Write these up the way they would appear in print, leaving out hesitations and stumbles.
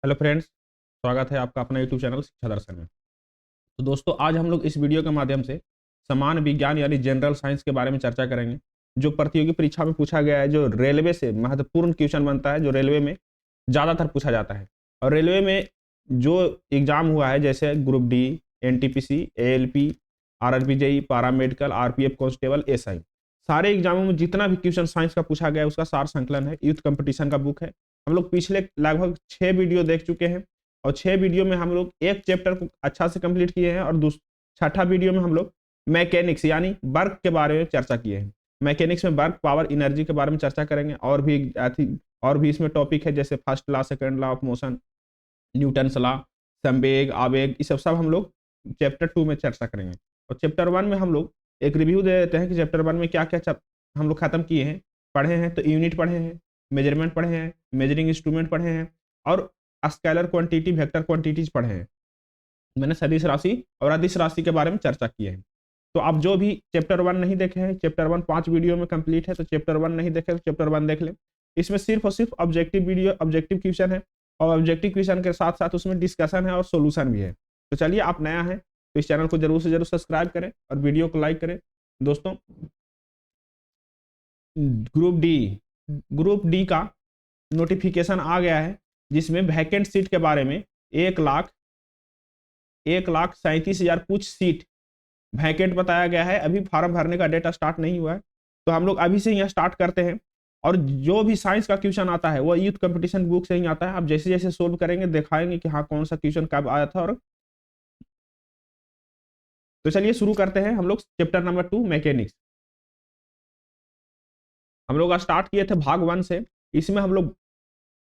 Hello friends, स्वागत है आपका अपना यूट्यूब चैनल शिक्षा दर्शन में। तो दोस्तों, आज हम लोग इस वीडियो के माध्यम से समान विज्ञान यानी जनरल साइंस के बारे में चर्चा करेंगे। जो प्रतियोगी परीक्षा में पूछा गया है, जो रेलवे से महत्वपूर्ण क्वेश्चन बनता है, जो रेलवे में ज़्यादातर पूछा जाता है। और रेलवे में जो एग्जाम हुआ है, जैसे group D, NTPC, ALP, RRB JE, पारा मेडिकल, आरपीएफ कांस्टेबल, एसआई, सारे एग्जामों में जितना भी क्वेश्चन साइंस का पूछा गया है उसका सार संकलन है। यूथ कंपटीशन का बुक है। हम लोग पिछले लगभग 6 वीडियो देख चुके हैं और 6 वीडियो में हम लोग एक चैप्टर को अच्छा से कंप्लीट किए हैं और छठा वीडियो में हम लोग मैकेनिक्स यानी वर्क के बारे में चर्चा किए हैं। मैकेनिक्स में वर्क, पावर, एनर्जी के बारे में चर्चा करेंगे। और भी इसमें टॉपिक है, जैसे first law, second law of motion, Newton's law, संवेग, आवेग, ये सब हम लोग चैप्टर 2 में चर्चा करेंगे। और चैप्टर 1 में हम लोग एक रिव्यू दे देते हैं कि चैप्टर 1 में क्या क्या हम लोग खत्म किए हैं, पढ़े हैं। तो यूनिट पढ़े हैं, मेजरमेंट पढ़े हैं, मेजरिंग इंस्ट्रूमेंट पढ़े हैं और स्केलर क्वांटिटी, वेक्टर क्वांटिटीज पढ़े हैं। मैंने सदिश राशि और अदिश राशि के बारे में चर्चा की है। तो आप जो भी चैप्टर 1 नहीं देखे हैं, चैप्टर 1 5 वीडियो में कंप्लीट है, तो चैप्टर 1 नहीं देखे तो चैप्टर 1 देख लें। इसमें सिर्फ और सिर्फ ऑब्जेक्टिव क्वेश्चन है और ऑब्जेक्टिव क्वेश्चन के साथ साथ उसमें डिस्कशन है और सोल्यूशन भी है। तो चलिए, आप नया है तो इस चैनल को जरूर से जरूर सब्सक्राइब करें और वीडियो को लाइक करें। दोस्तों, ग्रुप डी का नोटिफिकेशन आ गया है, जिसमें वैकेंट सीट के बारे में 1,37,000 कुछ सीट वैकेंट बताया गया है। अभी फॉर्म भरने का डेटा स्टार्ट नहीं हुआ है, तो हम लोग अभी से यहाँ स्टार्ट करते हैं। और जो भी साइंस का क्वेश्चन आता है वो यूथ कंपटीशन बुक से ही आता है। आप जैसे जैसे सोल्व करेंगे दिखाएंगे कि हाँ कौन सा क्वेश्चन कब आया था। और तो चलिए शुरू करते हैं हम लोग चैप्टर नंबर 2 मैकेनिक्स। हम लोग स्टार्ट किए थे भाग 1 से। इसमें हम लोग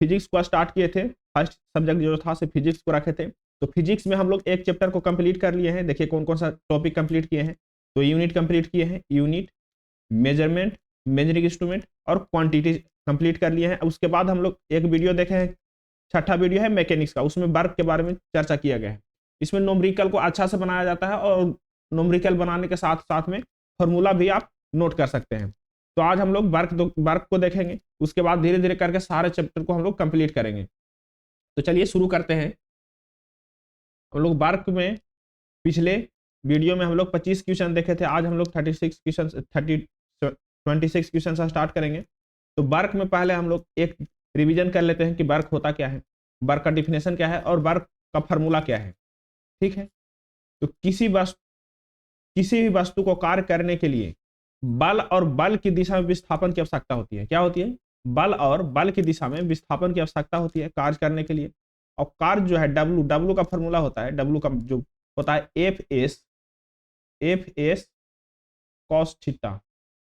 फिजिक्स को स्टार्ट किए थे, फर्स्ट सब्जेक्ट जो था से फिजिक्स को रखे थे। तो फिजिक्स में हम लोग एक चैप्टर को कंप्लीट कर लिए हैं। देखिए कौन कौन सा टॉपिक कंप्लीट किए हैं। तो यूनिट कंप्लीट किए हैं, यूनिट, मेजरमेंट, मेजरिंग इंस्ट्रूमेंट और क्वांटिटी कंप्लीट कर लिए हैं। उसके बाद हम लोग एक वीडियो देखे हैं, छठा वीडियो है मैकेनिक्स का, उसमें वर्क के बारे में चर्चा किया गया है। इसमें न्यूमेरिकल को अच्छा से बनाया जाता है और न्यूमेरिकल बनाने के साथ साथ में फॉर्मूला भी आप नोट कर सकते हैं। तो आज हम लोग वर्क को देखेंगे, उसके बाद धीरे धीरे करके सारे चैप्टर को हम लोग कंप्लीट करेंगे। तो चलिए शुरू करते हैं। हम लोग वर्क में पिछले वीडियो में हम लोग 25 क्वेश्चन देखे थे। आज हम लोग 26 क्वेश्चन से स्टार्ट करेंगे। तो वर्क में पहले हम लोग एक रिवीजन कर लेते हैं कि वर्क होता क्या है, वर्क का डिफिनेशन क्या है और वर्क का फॉर्मूला क्या है। ठीक है। तो किसी भी वस्तु को कार्य करने के लिए बल और बल की दिशा में विस्थापन की आवश्यकता होती है। क्या होती है? बल और बल की दिशा में विस्थापन की आवश्यकता होती है कार्य करने के लिए। और कार्य जो है डब्ल्यू का फॉर्मूला होता है, डब्ल्यू का जो होता है F S cos theta.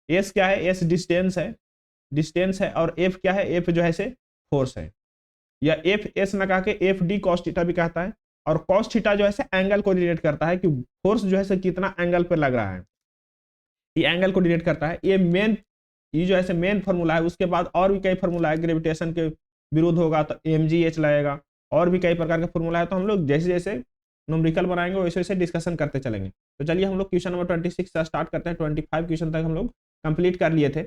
S क्या है? एस डिस्टेंस है और एफ क्या है? एफ जो है से फोर्स है। या एफ एस ना कह के एफ डी कॉस थीटा भी कहता है। और कॉस थीटा जो है से एंगल को रिलेट करता है कि फोर्स जो है से कितना एंगल पर लग रहा है, ये एंगल को डिनोट करता है। ये जो है मेन फॉर्मूला है। उसके बाद और भी कई फॉर्मूला है, ग्रेविटेशन के विरुद्ध होगा तो mgh लगेगा, और भी कई प्रकार के फॉर्मूला है। तो हम लोग जैसे जैसे न्यूमेरिकल बनाएंगे वैसे वैसे डिस्कशन करते चलेंगे। तो चलिए हम लोग क्वेश्चन नंबर 26 से स्टार्ट करते हैं। 25 क्वेश्चन तक हम लोग कंप्लीट कर लिए थे,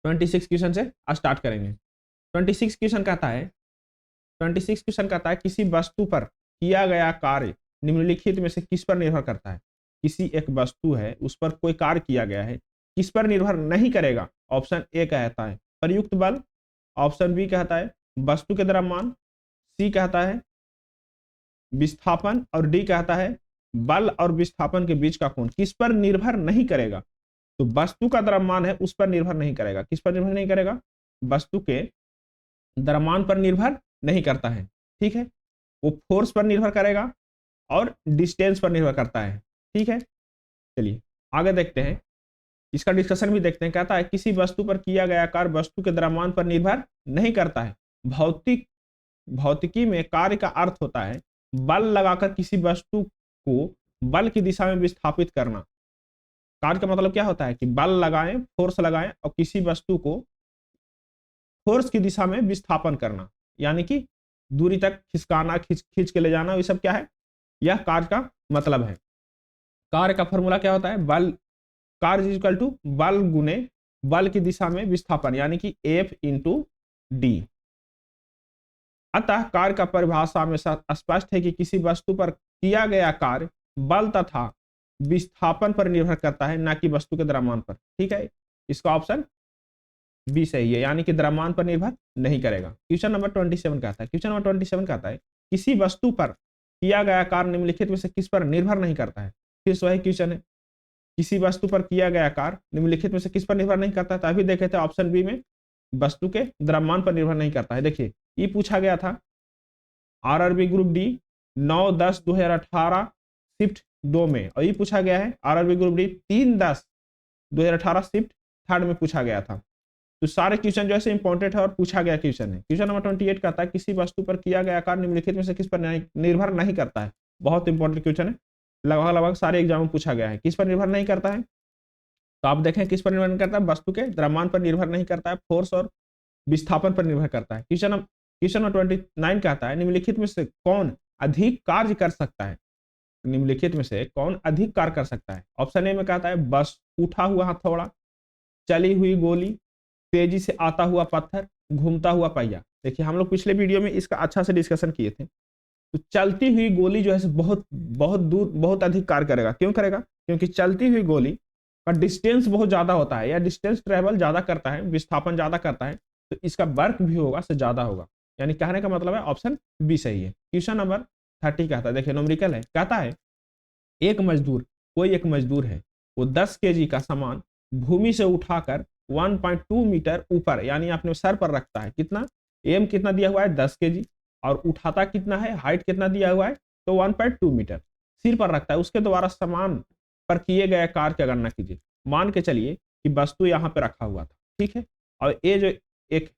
26 क्वेश्चन से स्टार्ट करेंगे। 26 क्वेश्चन कहता है किसी वस्तु पर किया गया कार्य निम्नलिखित में से किस पर निर्भर करता है। किसी एक वस्तु है, उस पर कोई कार्य किया गया है, किस पर निर्भर नहीं करेगा। ऑप्शन ए कहता है प्रयुक्त बल, ऑप्शन बी कहता है वस्तु के द्रव्यमान, सी कहता है विस्थापन और डी कहता है बल और विस्थापन के बीच का कोण किस पर निर्भर नहीं करेगा। तो वस्तु का द्रव्यमान है, उस पर निर्भर नहीं करेगा। किस पर निर्भर नहीं करेगा? वस्तु के द्रव्यमान पर निर्भर नहीं करता है। ठीक है। वो फोर्स पर निर्भर करेगा और डिस्टेंस पर निर्भर करता है। ठीक है। चलिए आगे देखते हैं, इसका डिस्कशन भी देखते हैं। कहता है किसी वस्तु पर किया गया कार्य वस्तु के द्रव्यमान पर निर्भर नहीं करता है। भौतिकी में कार्य का अर्थ होता है बल लगाकर किसी वस्तु को बल की दिशा में विस्थापित करना। कार्य का मतलब क्या होता है कि बल लगाएं, फोर्स लगाएं और किसी वस्तु को फोर्स की दिशा में विस्थापन करना, यानी कि दूरी तक खिसकाना, खींच के ले जाना। ये सब क्या है? यह कार्य का मतलब है। कार्य का फॉर्मूला क्या होता है? कार्य इक्वल टू बल गुने बल की दिशा में विस्थापन, यानी कि F इंटू डी। अतः कार्य का परिभाषा में स्पष्ट है कि किसी वस्तु पर किया गया कार्य बल तथा विस्थापन पर निर्भर करता है, ना कि वस्तु के द्रव्यमान पर। ठीक है, इसका ऑप्शन बी सही है, यानी कि द्रव्यमान पर निर्भर नहीं करेगा। क्वेश्चन नंबर 27 कहता है, क्वेश्चन नंबर 27 कहता है किसी वस्तु पर किया गया कार्य निम्नलिखित में से किस पर निर्भर नहीं करता है। फिर से वही क्वेश्चन है, किसी वस्तु पर किया गया कार्य निम्नलिखित में से किस पर निर्भर नहीं करता है। तो अभी देखे थे ऑप्शन बी में वस्तु के द्रव्यमान पर निर्भर नहीं करता है। देखिए ये पूछा गया था आरआरबी ग्रुप डी 9/10/2018 शिफ्ट 2 में, और ये पूछा गया है आरआरबी ग्रुप डी 3/10/2018 शिफ्ट 3 में पूछा गया था। तो सारे क्वेश्चन जो है इंपॉर्टेंट है और पूछा गया क्वेश्चन है। क्वेश्चन नंबर 28 कहता है किसी वस्तु पर किया गया कार्य निम्नलिखित में से किस पर निर्भर नहीं करता है। बहुत इंपॉर्टेंट क्वेश्चन है, लगभग लगभग सारे एग्जाम में पूछा गया है। किस पर निर्भर नहीं करता है, तो आप देखें किस पर निर्भर नहीं करता है, वस्तु के द्रव्यमान पर निर्भर नहीं करता है, फोर्स और विस्थापन पर निर्भर करता है। क्वेश्चन नंबर 29 कहता है निम्नलिखित में से कौन अधिक कार्य कर सकता है। निम्नलिखित में से कौन अधिक कार्य कर सकता है। ऑप्शन ए में कहता है बस, उठा हुआ हथौड़ा, चली हुई गोली, तेजी से आता हुआ पत्थर, घूमता हुआ पहिया। देखिए हम लोग पिछले वीडियो में इसका अच्छा से डिस्कशन किए थे। तो चलती हुई गोली जो है बहुत बहुत दूर बहुत अधिक कार्य करेगा। क्यों करेगा, क्योंकि चलती हुई गोली का डिस्टेंस बहुत ज्यादा होता है, या डिस्टेंस ट्रेवल ज्यादा करता है, विस्थापन ज्यादा करता है, तो इसका वर्क भी होगा से ज्यादा होगा। यानी कहने का मतलब है ऑप्शन बी सही है। क्वेश्चन नंबर 30 कहता है, देखिए न्यूमेरिकल है, कहता है कोई एक मजदूर है, वो 10 केजी का सामान भूमि से उठाकर 1.2 मीटर ऊपर यानी अपने सर पर रखता है। कितना एम कितना दिया हुआ है 10 केजी, और उठाता कितना है, हाइट कितना दिया हुआ है तो 1.2 मीटर सिर पर रखता है। उसके द्वारा सामान पर किए गए कार्य की गणना कीजिए। मान के चलिए कि वस्तु यहाँ पे रखा हुआ था, ठीक है, और ये जो एक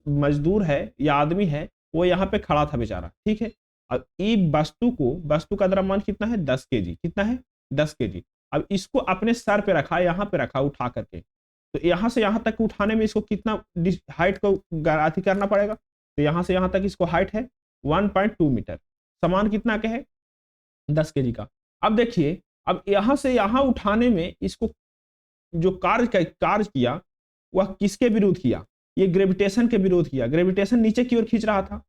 मजदूर है या आदमी है वो यहाँ पे खड़ा था बेचारा, ठीक है। अब ये वस्तु का द्रव्यमान कितना है 10 केजी, कितना है 10 केजी। अब इसको अपने सर पे रखा, यहाँ पे रखा उठा करके, तो यहाँ से यहाँ तक उठाने में इसको कितना हाइट को अति करना पड़ेगा। तो यहाँ से यहाँ तक इसको हाइट है 1.2 मीटर, सामान कितना के है 10 केजी का। अब देखिए अब यहाँ से यहाँ उठाने में इसको जो कार्य किया वह किसके विरुद्ध किया, ये ग्रेविटेशन के विरोध किया। ग्रेविटेशन नीचे की ओर खींच रहा था,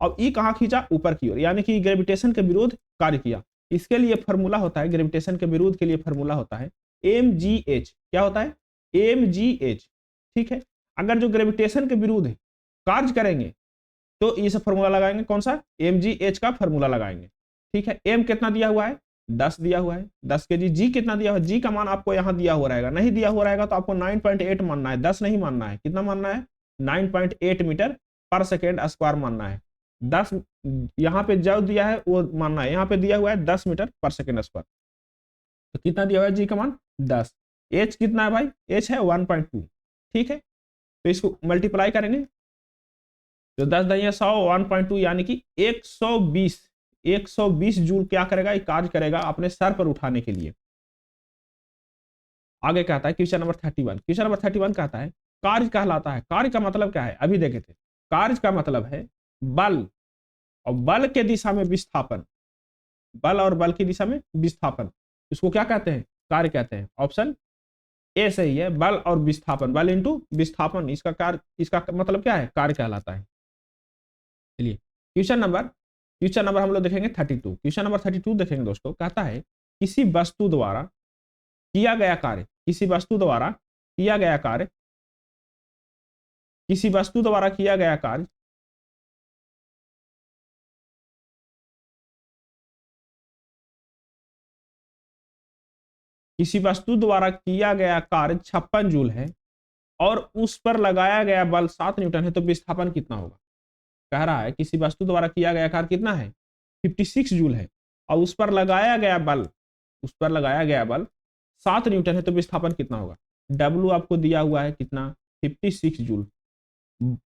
अब ये कहाँ खींचा ऊपर की ओर, यानी कि ग्रेविटेशन के विरोध कार्य किया। इसके लिए फॉर्मूला होता है, ग्रेविटेशन के विरोध के लिए फॉर्मूला होता है mgh। क्या होता है mgh, ठीक है। अगर जो ग्रेविटेशन के विरुद्ध कार्य करेंगे तो इस फॉर्मूला लगाएंगे, कौन सा mgh का फॉर्मूला लगाएंगे, ठीक है। m कितना दिया हुआ है 10 दिया हुआ है 10 के जी कितना दिया हुआ है, जी का मान आपको यहाँ दिया हुआ रहेगा, नहीं दिया हुआ रहेगा तो आपको 9.8 मानना है, 10 नहीं मानना है। कितना मानना है 9.8 मीटर पर सेकेंड स्क्वायर मानना है। 10 यहाँ पे जो दिया है वो मानना है, यहाँ पे दिया हुआ है 10 मीटर पर सेकेंड स्क्वायर, तो कितना दिया हुआ है जी का मान 10। एच कितना है भाई, एच है 1.2, ठीक है। तो इसको मल्टीप्लाई करेंगे तो 10 10 100 1.2 यानी कि 120 जूल क्या करेगा, एक कार्य करेगा अपने सर पर उठाने के लिए। आगे कहता है क्वेश्चन नंबर 31 कहता है कार्य कहलाता है। कार्य का मतलब क्या है, अभी देखे थे। कार्य का मतलब है बल और बल के दिशा में विस्थापन, बल और बल की दिशा में विस्थापन, इसको क्या कहते हैं, कार्य कहते हैं। ऑप्शन ए सही है, बल और विस्थापन, बल इंटू विस्थापन, इसका कार्य, इसका मतलब क्या है, कार्य कहलाता है। चलिए क्वेश्चन नंबर हम लोग देखेंगे 32। क्वेश्चन नंबर 32 देखेंगे दोस्तों, कहता है किसी वस्तु द्वारा किया गया कार्य, किसी वस्तु द्वारा किया गया कार्य, किसी वस्तु द्वारा किया गया कार्य किसी वस्तु द्वारा किया गया कार्य 56 जूल है और उस पर लगाया गया बल 7 न्यूटन है, तो विस्थापन कितना होगा। कह रहा है किसी वस्तु द्वारा किया गया कार्य कितना है 56 जूल है और उस पर लगाया गया बल 7 न्यूटन है, तो विस्थापन कितना होगा। W आपको दिया हुआ है कितना 56 जूल,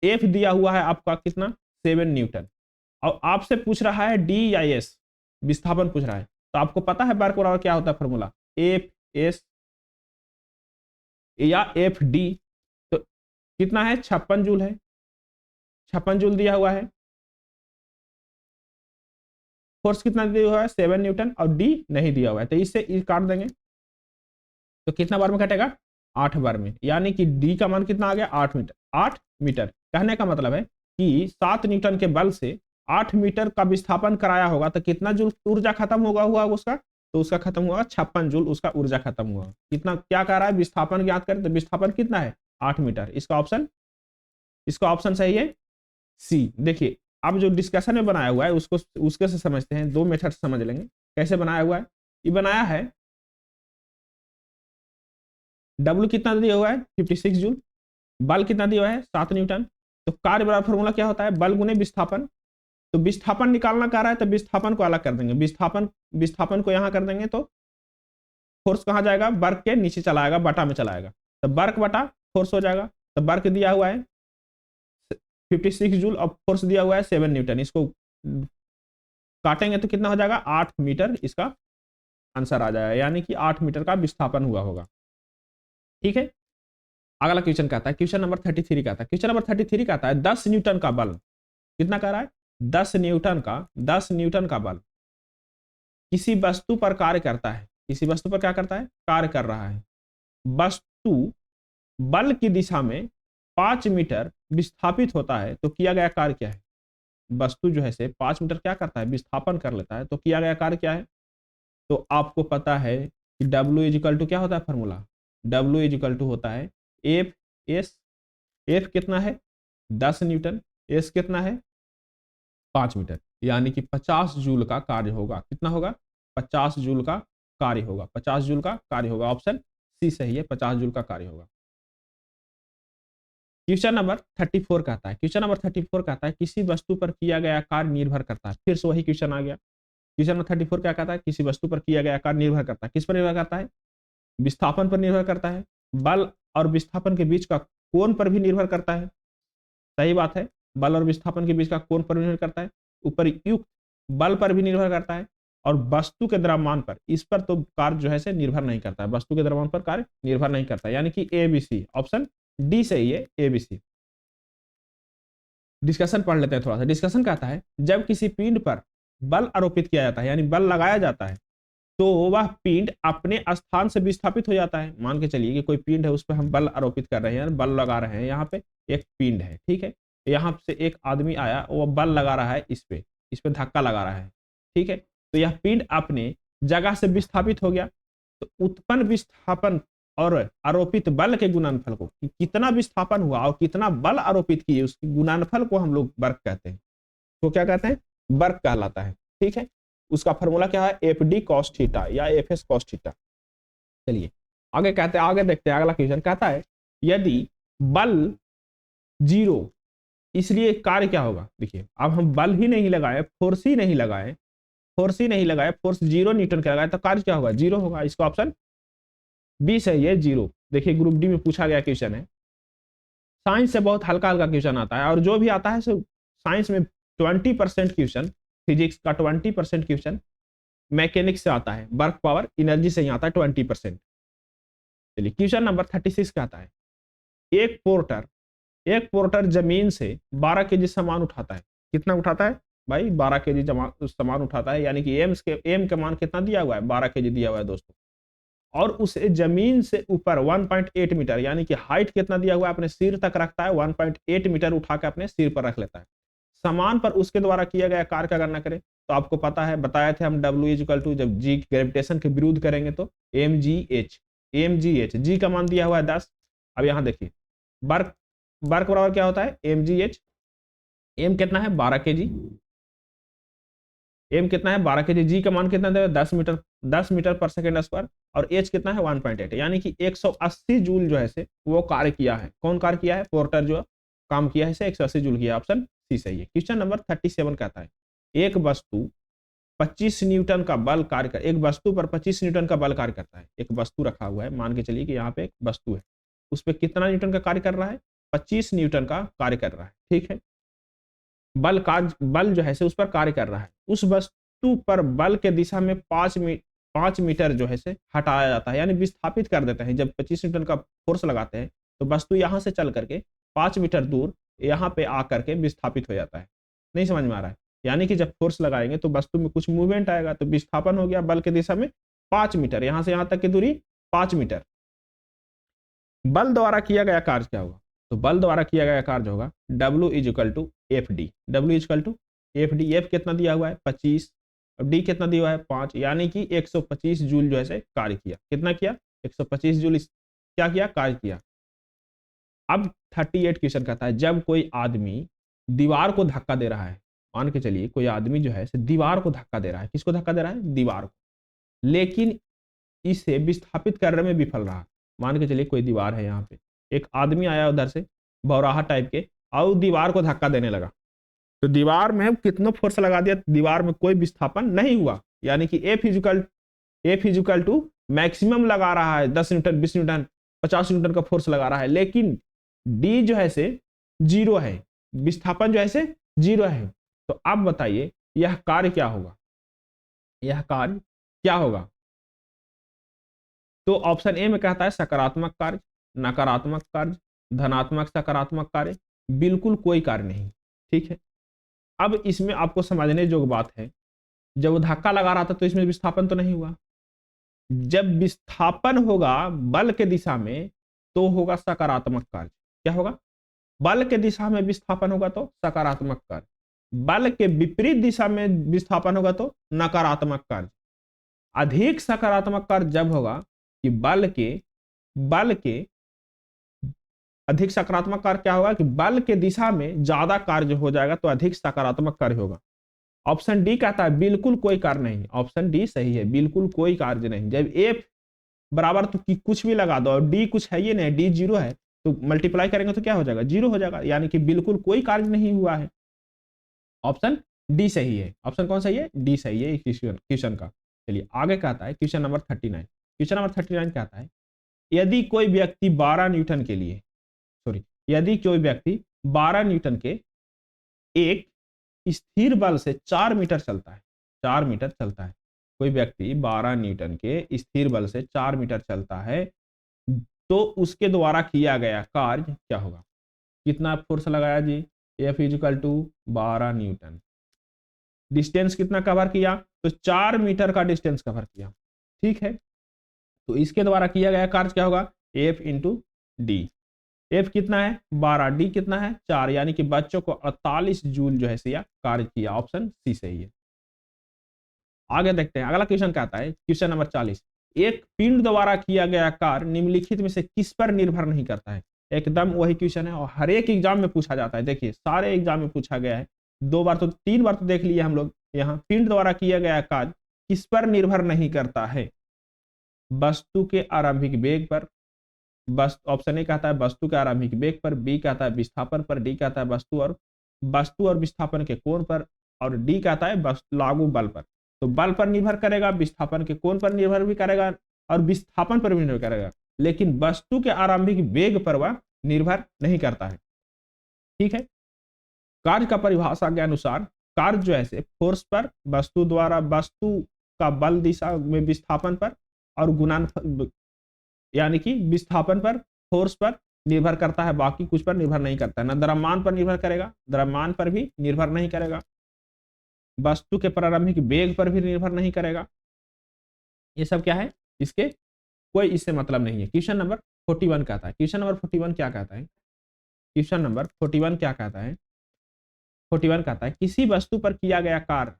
F दिया हुआ है आपका कितना 7 न्यूटन, और आपसे पूछ रहा है D या S, विस्थापन पूछ रहा है। तो आपको पता है वर्क बराबर क्या होता है फॉर्मूला, F S या FD। तो कितना है 56 जूल है, 56 जूल दिया हुआ है, फोर्स कितना दिया हुआ है 7 न्यूटन, और डी नहीं दिया हुआ है, तो इससे काट देंगे तो कितना बार में कटेगा 8 बार में, यानी कि डी का मान कितना आ गया 8 मीटर। कहने का मतलब है कि 7 न्यूटन के बल से 8 मीटर का विस्थापन कराया होगा तो कितना जूल ऊर्जा खत्म हुआ उसका, तो उसका खत्म हुआ 56 जूल, उसका ऊर्जा खत्म हुआ। कितना क्या कह रहा है, विस्थापन ज्ञात करें, तो विस्थापन कितना है 8 मीटर। इसका ऑप्शन सही है सी। देखिए अब जो डिस्कशन में बनाया हुआ है उसको उसके से समझते हैं, दो मेथड समझ लेंगे कैसे बनाया हुआ है। ये बनाया है डब्ल्यू कितना दिया हुआ है 56 जूल, बल कितना दिया हुआ है 7 न्यूटन। तो कार्य बराबर फॉर्मूला क्या होता है, बल गुने विस्थापन। तो विस्थापन निकालना कह रहा है तो विस्थापन को अलग कर देंगे, विस्थापन को यहां कर देंगे तो फोर्स कहां जाएगा, वर्क के नीचे चला आएगा, बटा में चला आएगा, तो वर्क बटा फोर्स हो जाएगा। तो वर्क दिया हुआ है 56 जूल और फोर्स दिया हुआ है 7 न्यूटन। इसको काटेंगे तो कितना हो जाएगा 8 मीटर, इसका आंसर आ जाएगा, यानी कि 8 मीटर का विस्थापन हुआ होगा। ठीक है, अगला क्वेश्चन कहता है, क्वेश्चन नंबर 33 कहता है, क्वेश्चन नंबर 33 कहता है 10 न्यूटन का बल, कितना कह रहा है 10 न्यूटन का बल किसी वस्तु पर कार्य करता है, किसी वस्तु पर क्या करता है, कार्य कर रहा है। वस्तु बल की दिशा में 5 मीटर विस्थापित होता है तो किया गया कार्य क्या है। वस्तु जो है से 5 मीटर क्या करता है, विस्थापन कर लेता है, तो किया गया कार्य क्या है। तो आपको पता है कि W इजिकल टू क्या होता है फॉर्मूला, W इजिकल टू होता है एफ एस। एफ कितना है 10 न्यूटन, एस कितना है 5 मीटर, यानी कि 50 जूल का कार्य होगा। कितना होगा 50 जूल का कार्य होगा, 50 जूल का कार्य होगा। ऑप्शन सी सही है, 50 जूल का कार्य होगा। क्वेश्चन नंबर 34 कहता है, क्वेश्चन नंबर 34 कहता है किसी वस्तु पर किया गया कार्य निर्भर करता है। फिर से वही क्वेश्चन आ गया। क्वेश्चन नंबर 34 क्या कहता है, किसी वस्तु पर किया गया कार्य निर्भर करता है, किस पर निर्भर करता है, विस्थापन पर निर्भर करता है, बल और विस्थापन के बीच का कोण पर भी निर्भर करता है। सही बात है, बल और विस्थापन के बीच का कोण पर निर्भर करता है, उपयुक्त बल पर भी निर्भर करता है, और वस्तु के द्रव्यमान पर, इस पर तो कार्य जो है से निर्भर नहीं करता है, वस्तु के द्रव्यमान पर कार्य निर्भर नहीं करता है, यानी कि ABC ऑप्शन डी सही है, ABC। डिस्कशन पढ़ लेते हैं थोड़ा सा। डिस्कशन कहता है जब किसी पिंड पर बल आरोपित किया जाता है, यानी बल लगाया जाता है, तो वह पिंड अपने स्थान से विस्थापित हो जाता है। मान के चलिए कि कोई पिंड है, उस पर हम बल आरोपित कर रहे हैं, बल लगा रहे हैं, यहाँ पे एक पिंड है, ठीक है, यहाँ से एक आदमी आया, वो बल लगा रहा है, इस पे धक्का लगा रहा है, ठीक है, तो यह पिंड अपने जगह से विस्थापित हो गया। तो उत्पन्न विस्थापन और आरोपित बल के गुणनफल को, कितना विस्थापन हुआ और कितना बल आरोपित किए, उसके गुणनफल को हम लोग वर्क कहते हैं। तो क्या कहते हैं, वर्क कहलाता है। ठीक है, उसका फॉर्मूला क्या है, एफ डी कॉस थीटा या एफ एस कॉस थीटा। चलिए आगे कहते हैं, आगे देखते हैं। अगला क्वेश्चन कहता है यदि बल 0, इसलिए कार्य क्या होगा। देखिए अब हम बल ही नहीं लगाए, फोर्स ही नहीं लगाए, फोर्स 0 न्यूटन का लगाए, तो कार्य क्या होगा 0 होगा। इसका ऑप्शन बी सही है 0। देखिए ग्रुप डी में पूछा गया क्वेश्चन है, साइंस से बहुत हल्का हल्का क्वेश्चन आता है, और जो भी आता है सो साइंस में 20% क्वेश्चन, फिजिक्स का 20% क्वेश्चन मैकेनिक्स से आता है, वर्क पावर एनर्जी से ही आता है 20%। चलिए क्वेश्चन नंबर 36 का आता है, एक पोर्टर जमीन से 12 केजी सामान उठाता है। कितना उठाता है भाई, 12 केजी सामान उठाता है, यानी कि एम के मान कितना दिया हुआ है 12 केजी दिया हुआ है दोस्तों, और उसे जमीन से ऊपर 1.8 मीटर, यानी कि हाइट कितना दिया हुआ है अपने सिर तक रखता है, 1.8 मीटर उठा के अपने सिर पर रख लेता है। सामान पर उसके द्वारा किया गया कार्य का गणना करें। तो आपको पता है, बताए थे हम W इक्वल टू, जब G ग्रेविटेशन के विरुद्ध करेंगे तो mgh, G का मान दिया हुआ है 10। अब यहां देखिए वर्क बराबर क्या होता है mgh, m कितना है 12 केजी, m कितना है 12 केजी, G का मान कितना है 10 मीटर पर सेकेंड स्क्वायर, और h कितना है 1.8, यानी कि 180 जूल जो है से वो कार्य किया है। कौन कार्य किया है, पोर्टर जो काम किया है 180 जूल किया। ऑप्शन सी सही है। क्वेश्चन नंबर 37 कहता है एक वस्तु 25 न्यूटन का बल कार्य कर, एक वस्तु पर 25 न्यूटन का बल कार्य करता है। एक वस्तु रखा हुआ है, मान के चलिए कि यहाँ पे एक वस्तु है, उस पर कितना न्यूटन का कार्य कर रहा है, 25 न्यूटन का कार्य कर रहा है। ठीक है, बल जो है से उस पर कार्य कर रहा है। उस वस्तु पर बल के दिशा में 5 मीटर जो है से हटाया जाता है, यानी विस्थापित कर देते हैं। जब 25 न्यूटन का फोर्स लगाते हैं तो वस्तु यहां से चल करके 5 मीटर दूर यहाँ पे आकर के विस्थापित हो जाता है। नहीं समझ में आ रहा है, यानी कि जब फोर्स लगाएंगे तो वस्तु में कुछ मूवमेंट आएगा, तो विस्थापन हो गया बल के दिशा में 5 मीटर, यहां से यहां तक की दूरी 5 मीटर। बल द्वारा किया गया कार्य क्या होगा, तो बल द्वारा किया गया कार्य होगा W is equal to F D. W is equal to F D. F कितना दिया हुआ है 25 और डी कितना दिया हुआ है 5, यानी कि 125 जूल जो है कार्य किया। कितना किया 125 जूल क्या किया कार्य किया। अब 38 क्वेश्चन कहता है जब कोई आदमी दीवार को धक्का दे रहा है, मान के चलिए कोई आदमी जो है दीवार को धक्का दे रहा है। किसको धक्का दे रहा है दीवार को, लेकिन इसे विस्थापित करने में विफल रहा। मान के चलिए कोई दीवार है, यहाँ पे एक आदमी आया उधर से बौराहा टाइप के और दीवार को धक्का देने लगा, तो दीवार में कितना फोर्स लगा दिया, दीवार में कोई विस्थापन नहीं हुआ, यानी कि एफ इजिकल टू मैक्सिमम लगा रहा है 10 न्यूटन 20 न्यूटन 50 न्यूटन का फोर्स लगा रहा है, लेकिन डी जो है से जीरो है, विस्थापन जो है से जीरो है। तो आप बताइए यह कार्य क्या होगा, यह कार्य क्या होगा। तो ऑप्शन ए में कहता है सकारात्मक कार्य, नकारात्मक कार्य, धनात्मक सकारात्मक कार्य, बिल्कुल कोई कार्य नहीं। ठीक है, अब इसमें आपको समझने जोग बात है, जब वो धक्का लगा रहा था तो इसमें विस्थापन तो नहीं हुआ। जब विस्थापन होगा बल के दिशा में तो होगा सकारात्मक कार्य। क्या होगा, बल के दिशा में विस्थापन होगा तो सकारात्मक कार्य, बल के विपरीत दिशा में विस्थापन होगा तो नकारात्मक कार्य। अधिक सकारात्मक कार्य जब होगा कि बल के अधिक सकारात्मक कार्य क्या होगा कि बल के दिशा में ज्यादा कार्य हो जाएगा, तो अधिक सकारात्मक कार्य होगा। ऑप्शन डी कहता है बिल्कुल कोई कार्य नहीं। ऑप्शन डी सही है, बिल्कुल कोई कार्य नहीं। जब एफ बराबर तो कुछ भी लगा दो और डी कुछ है ये नहीं, डी जीरो है, तो मल्टीप्लाई करेंगे तो क्या हो जाएगा जीरो हो जाएगा, यानी कि बिल्कुल कोई कार्य नहीं हुआ है। ऑप्शन डी सही है। ऑप्शन कौन सही है, डी सही है क्वेश्चन का। चलिए आगे कहता है क्वेश्चन नंबर 39। क्वेश्चन नंबर 39 कहता है यदि कोई व्यक्ति 12 न्यूटन के लिए यदि कोई व्यक्ति 12 न्यूटन के एक स्थिर बल से 4 मीटर चलता है, 4 मीटर चलता है, कोई व्यक्ति 12 न्यूटन के स्थिर बल से 4 मीटर चलता है, तो उसके द्वारा किया गया कार्य क्या होगा। कितना फोर्स लगाया जी, F is equal to 12 newton. Distance कितना कवर किया, तो 4 मीटर का डिस्टेंस कवर किया। ठीक है, तो इसके द्वारा किया गया कार्य क्या होगा, एफ इंटू डी। एफ कितना है 12, डी कितना है 4, यानी कि बच्चों को 48 जूल जो है कार्य किया। ऑप्शन सी सही है। आगे देखते हैं अगला क्वेश्चन कहता है क्वेश्चन नंबर 40। एक पिंड द्वारा किया गया कार्य निम्नलिखित में से किस पर निर्भर नहीं करता है। एकदम वही क्वेश्चन है और हर एक एग्जाम में पूछा जाता है। देखिए सारे एग्जाम में पूछा गया है, 2 बार तो 3 बार तो देख लिए हम लोग। यहाँ पिंड द्वारा किया गया कार्य किस पर निर्भर नहीं करता है, वस्तु के आरंभिक वेग पर। ऑप्शन ए कहता है वस्तु के आरंभिक वेग पर, बी कहता है विस्थापन पर, डी कहता है वस्तु और विस्थापन के कोण पर, और डी कहता है लागू बल पर। तो बल पर निर्भर करेगा, विस्थापन के कोण पर निर्भर भी करेगा और विस्थापन पर भी निर्भर करेगा, लेकिन वस्तु के आरंभिक वेग पर वह निर्भर नहीं करता है। ठीक है, कार्य का परिभाषा के अनुसार कार्य जो है फोर्स पर, वस्तु द्वारा वस्तु का बल दिशा में विस्थापन पर और गुणनफल यानी कि विस्थापन पर फोर्स पर निर्भर करता है, बाकी कुछ पर निर्भर नहीं करता है। ना द्रव्यमान पर निर्भर करेगा, द्रव्यमान पर भी निर्भर नहीं करेगा, वस्तु के प्रारंभिक वेग पर भी निर्भर नहीं करेगा। ये सब क्या है, इसके कोई इससे मतलब नहीं है। क्वेश्चन नंबर 41 कहता है, क्वेश्चन नंबर 41 क्या कहता है, क्वेश्चन नंबर 41 क्या कहता है, 41 कहता है किसी वस्तु पर किया गया कार्य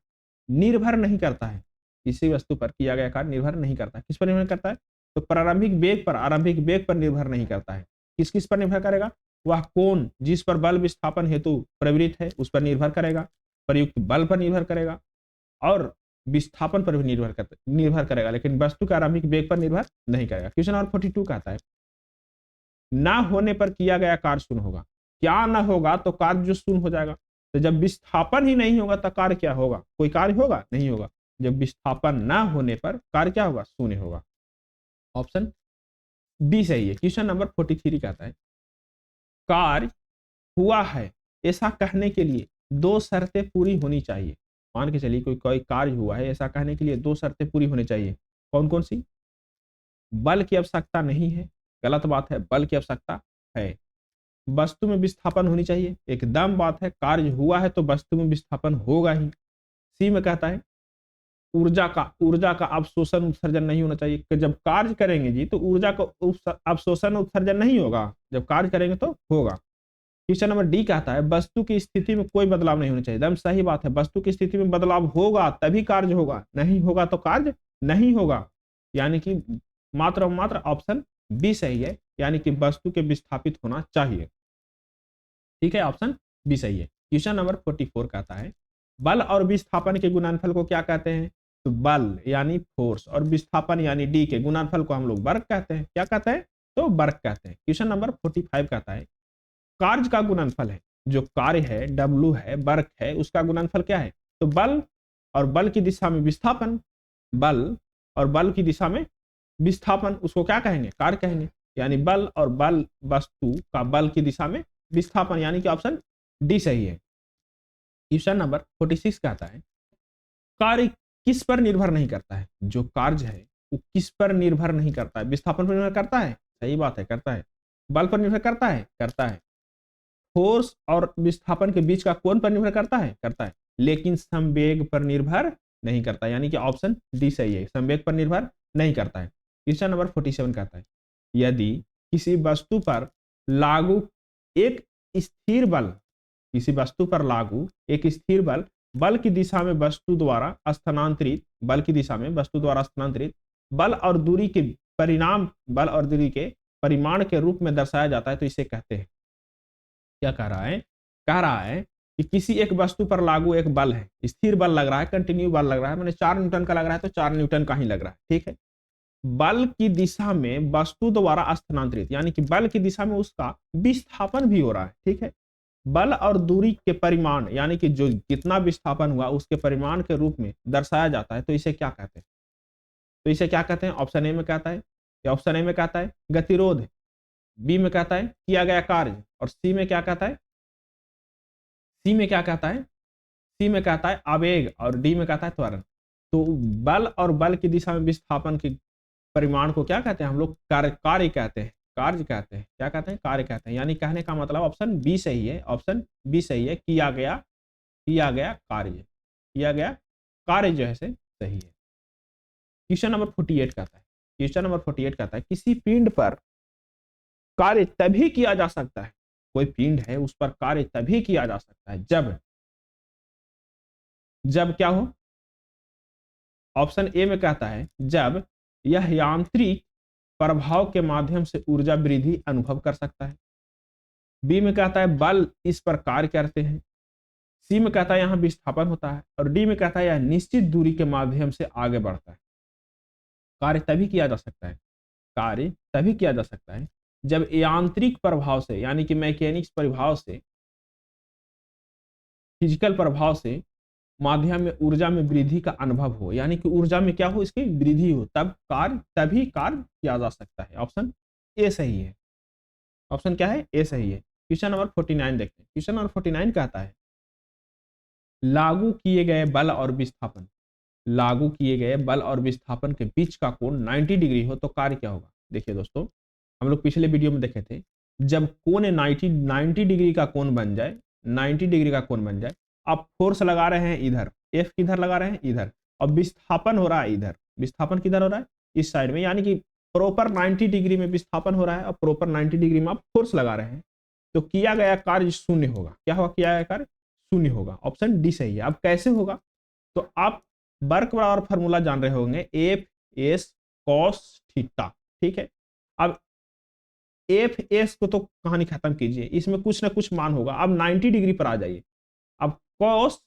निर्भर नहीं करता है। किसी वस्तु पर किया गया कार्य निर्भर नहीं करता है, किस पर निर्भर करता है, तो प्रारंभिक वेग पर, आरंभिक वेग पर निर्भर नहीं करता है। किस किस पर निर्भर करेगा, वह कोण जिस पर बल विस्थापन हेतु प्रवृत्त है उस पर निर्भर करेगा, प्रयुक्त बल पर निर्भर करेगा और विस्थापन पर भी निर्भर करेगा, लेकिन वस्तु के आरंभिक वेग पर निर्भर नहीं करेगा। क्वेश्चन नंबर 42 कहता है ना होने पर किया गया कार्य शून्य होगा। क्या ना होगा, तो कार्य जो शून्य हो जाएगा। तो जब विस्थापन ही नहीं होगा तो कार्य क्या होगा, कोई कार्य होगा नहीं होगा। जब विस्थापन ना होने पर कार्य क्या होगा, शून्य होगा। ऑप्शन बी सही है। क्वेश्चन नंबर 43 कहता है कार्य हुआ है ऐसा कहने के लिए 2 शर्तें पूरी होनी चाहिए। मान के चलिए कोई कार्य हुआ है ऐसा कहने के लिए 2 शर्तें पूरी होनी चाहिए। कौन कौन सी, बल की आवश्यकता नहीं है, गलत बात है, बल की आवश्यकता है। वस्तु में विस्थापन होनी चाहिए, एकदम बात है, कार्य हुआ है तो वस्तु में विस्थापन होगा ही। सी में कहता है ऊर्जा का अवशोषण उत्सर्जन नहीं होना चाहिए। कि जब कार्य करेंगे जी तो ऊर्जा का अवशोषण उत्सर्जन नहीं होगा, जब कार्य करेंगे तो होगा। क्वेश्चन नंबर डी कहता है वस्तु की स्थिति में कोई बदलाव नहीं होना चाहिए। एकदम सही बात है, वस्तु की स्थिति में बदलाव होगा तभी कार्य होगा, नहीं होगा तो कार्य नहीं होगा। यानी कि मात्र और मात्र ऑप्शन बी सही है, यानी कि वस्तु के विस्थापित होना चाहिए। ठीक है, ऑप्शन बी सही है। क्वेश्चन नंबर 44 कहता है बल और विस्थापन के गुणनफल को क्या कहते हैं? तो बल यानी फोर्स और विस्थापन यानी डी के गुणनफल को हम लोग वर्क कहते हैं। क्या कहते हैं? तो वर्क कहते हैं। क्वेश्चन नंबर 45 कहता है कार्य का गुणनफल है, जो कार्य है W है, वर्क है, उसका गुणनफल क्या है? तो बल और बल की दिशा में विस्थापन, बल और बल की दिशा में विस्थापन, उसको क्या कहेंगे? कार्य कहेंगे। यानी बल और बल वस्तु का बल की दिशा में विस्थापन, यानी कि ऑप्शन डी सही है। क्वेश्चन नंबर 46 कहता है कार्य किस पर निर्भर नहीं करता है? जो कार्य है वो किस पर निर्भर नहीं करता है? विस्थापन पर निर्भर करता है? सही बात है, करता है। बल पर निर्भर करता है? करता है। फोर्स और विस्थापन के बीच का कोण पर निर्भर करता है? करता है। लेकिन संवेग पर निर्भर नहीं करता, यानी कि ऑप्शन डी सही है, संवेग पर निर्भर नहीं करता है। क्वेश्चन नंबर 47 कहता है यदि किसी वस्तु पर लागू एक स्थिर बल, किसी वस्तु पर लागू एक स्थिर बल बल की दिशा में वस्तु द्वारा स्थानांतरित, बल की दिशा में वस्तु द्वारा स्थानांतरित बल और दूरी के परिणाम, बल और दूरी के परिमाण के रूप में दर्शाया जाता है तो इसे कहते हैं। क्या कह रहा है? कह रहा है कि किसी एक वस्तु पर लागू एक बल है, स्थिर बल लग रहा है, कंटिन्यू बल लग रहा है, मैंने 4 न्यूटन का लग रहा है तो 4 न्यूटन का ही लग रहा है। ठीक है, बल की दिशा में वस्तु द्वारा स्थानांतरित, यानी कि बल की दिशा में उसका विस्थापन भी हो रहा है। ठीक है, बल और दूरी के परिमाण, यानी कि जो कितना विस्थापन हुआ उसके परिमाण के रूप में दर्शाया जाता है तो इसे क्या कहते हैं? तो इसे क्या कहते हैं? ऑप्शन ए में कहता है, या ऑप्शन ए में कहता है गतिरोध, बी में कहता है किया गया कार्य, और सी में क्या कहता है? सी में क्या कहता है? सी में कहता है आवेग, और डी में कहता है त्वरण। तो बल और बल की दिशा में विस्थापन के परिमाण को क्या कहते हैं? हम लोग कार्य कहते हैं, कार्य कहते हैं। क्या कहते हैं? कार्य कहते हैं। यानी कहने का मतलब ऑप्शन बी सही है, ऑप्शन बी सही है, किया गया कार्य, किया गया कार्य जो है से सही है। क्वेश्चन नंबर 48 कहता है, क्वेश्चन नंबर 48 कहता है किसी पिंड पर कार्य तभी किया जा सकता है, कोई पिंड है उस पर कार्य तभी किया जा सकता है जब क्या हो? ऑप्शन ए में कहता है जब यह यांत्रिक प्रभाव के माध्यम से ऊर्जा वृद्धि अनुभव कर सकता है। बी में कहता है बल इस पर कार्य करते हैं। सी में कहता है यहां विस्थापन होता है, और डी में कहता है यह निश्चित दूरी के माध्यम से आगे बढ़ता है। कार्य तभी किया जा सकता है, कार्य तभी किया जा सकता है जब यांत्रिक प्रभाव से, यानी कि मैकेनिक्स प्रभाव से, फिजिकल प्रभाव से माध्यम में ऊर्जा में वृद्धि का अनुभव हो, यानी कि ऊर्जा में क्या हो? इसकी वृद्धि हो, तभी कार्य किया जा सकता है। ऑप्शन ए सही है। ऑप्शन क्या है? ए सही है। क्वेश्चन नंबर 49 देखते हैं। क्वेश्चन नंबर 49 कहता है लागू किए गए बल और विस्थापन, लागू किए गए बल और विस्थापन के बीच का कोण 90 डिग्री हो तो कार्य क्या होगा? देखिए दोस्तों, हम लोग पिछले वीडियो में देखे थे जब कोण 90 डिग्री का कोण बन जाए, 90 डिग्री का कोण बन जाए, आप फोर्स लगा रहे हैं इधर, एफ किधर लगा रहे हैं? इधर, और विस्थापन हो रहा है इधर, विस्थापन किधर हो रहा है? इस साइड में, यानी कि प्रॉपर 90 डिग्री में विस्थापन हो रहा है और प्रॉपर 90 डिग्री में आप फोर्स लगा रहे हैं, तो किया गया कार्य शून्य होगा। क्या होगा? किया गया कार्य शून्य होगा। ऑप्शन डी सही है। अब कैसे होगा? तो आप वर्क बराबर फॉर्मूला जान रहे होंगे, एफ एस कॉस थीटा। ठीक है, अब एफ एस को तो कहानी खत्म कीजिए, इसमें कुछ ना कुछ मान होगा। अब 90 डिग्री पर आ जाइए। अब cos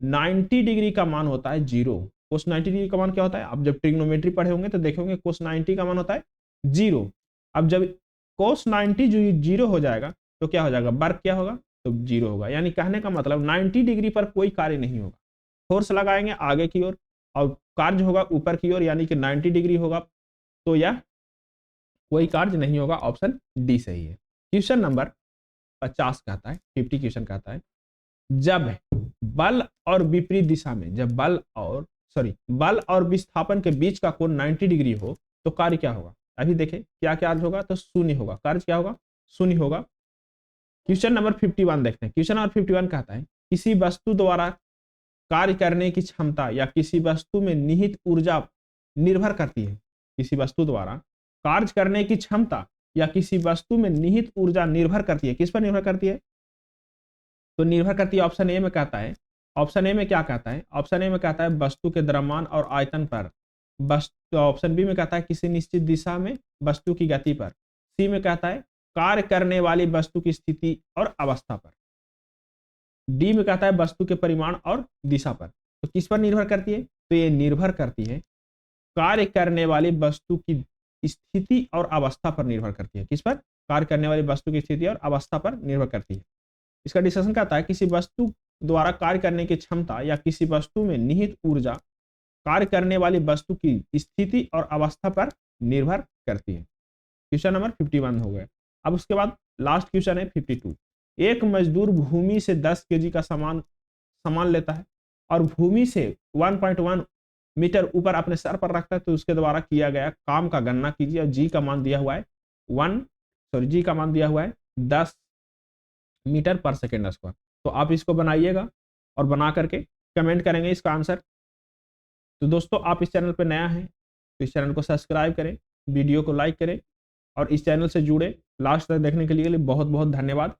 90 डिग्री का मान होता है 0। cos 90 डिग्री का मान क्या होता है? आप जब ट्रिग्नोमेट्री पढ़े होंगे तो देखे होंगे cos 90 का मान होता है 0। अब जब cos 90 जो 0 हो जाएगा तो क्या हो जाएगा? वर्क क्या होगा? तो 0 होगा। यानी कहने का मतलब 90 डिग्री पर कोई कार्य नहीं होगा। फोर्स लगाएंगे आगे की ओर और कार्य होगा ऊपर की ओर, यानी कि 90 डिग्री होगा, तो यह कोई कार्य नहीं होगा। ऑप्शन डी सही है। क्वेश्चन नंबर 50 कहता है, 50 क्वेश्चन कहता है जब बल और विपरीत दिशा में, जब बल और विस्थापन के बीच का कोण 90 डिग्री हो तो कार्य क्या होगा? अभी देखें क्या कार्य होगा? तो शून्य होगा। कार्य क्या होगा? शून्य होगा। क्वेश्चन नंबर 51 देखते हैं। क्वेश्चन नंबर 51 कहता है किसी वस्तु द्वारा कार्य करने की क्षमता या किसी वस्तु में निहित ऊर्जा निर्भर करती है। किसी वस्तु द्वारा कार्य करने की क्षमता या किसी वस्तु में निहित ऊर्जा निर्भर करती है। किस पर निर्भर करती है? तो निर्भर करती है ऑप्शन ए में कहता है। ऑप्शन ए में क्या कहता है? ऑप्शन ए में कहता है वस्तु के द्रव्यमान और आयतन पर। ऑप्शन बी में कहता है किसी निश्चित दिशा में वस्तु की गति पर। सी में कहता है कार्य करने वाली वस्तु की स्थिति और अवस्था पर। डी में कहता है वस्तु के परिमाण और दिशा पर। तो किस पर निर्भर करती है? तो ये निर्भर करती है कार्य करने वाली वस्तु की स्थिति और अवस्था पर निर्भर करती है। किस पर? कार्य करने वाली वस्तु की स्थिति और अवस्था पर निर्भर करती है। इसका डिस्कशन कहता है किसी वस्तु द्वारा कार्य करने की क्षमता या किसी वस्तु में निहित ऊर्जा कार्य करने वाली वस्तु की स्थिति और अवस्था पर निर्भर करती है। क्वेश्चन नंबर 51 हो गया। अब उसके बाद लास्ट क्वेश्चन है 52। एक मजदूर भूमि से 10 केजी का सामान लेता है और भूमि से 1.1 मीटर ऊपर अपने सर पर रखता है, तो उसके द्वारा किया गया काम का गणना कीजिए। और जी का मान दिया हुआ है 10 मीटर पर सेकेंड स्क्वायर। तो आप इसको बनाइएगा और बना करके कमेंट करेंगे इसका आंसर। तो दोस्तों आप इस चैनल पर नया हैं तो इस चैनल को सब्सक्राइब करें, वीडियो को लाइक करें और इस चैनल से जुड़े लास्ट तक देखने के लिए बहुत बहुत धन्यवाद।